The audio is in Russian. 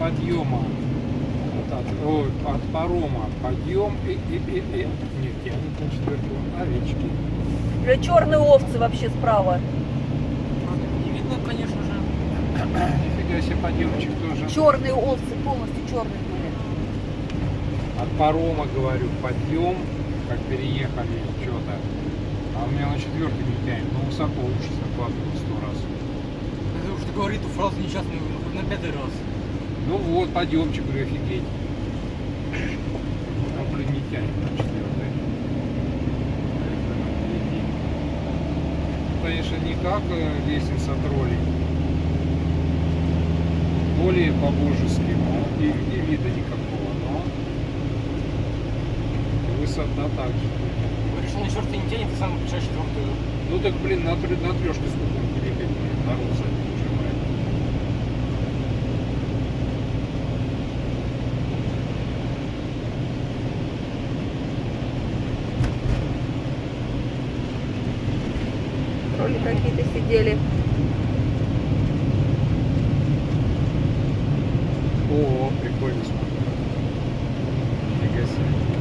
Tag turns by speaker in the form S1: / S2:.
S1: подъема, от парома подъем нет, я не на четвертую, овечки.
S2: Черные овцы вообще справа.
S3: Не видно, конечно же.
S1: Нифига себе, подъемчик тоже.
S2: Черные овцы, полностью черные были.
S1: От парома, говорю, подъем, как переехали что-то. А у меня на четверке не тянет, но высоко уши закладывал 100 раз.
S3: Это уж говорит эту фразу несчастную хоть на 5-й раз.
S1: Ну вот, подъемчик, говорю, офигеть. Он, блин, не тянет на четвертой. Конечно, не как лестница троллей. Более по-божески, но и вида никакого, но высота также.
S3: Решил, на 4-й не тянет, ты сам включаешь 4-ю.
S1: Ну так, блин, на трешке сколько он кликает, блин, народ сзади нажимает.
S2: Тролли какие-то сидели.
S1: О, прикольно смотрю. Нифига себе.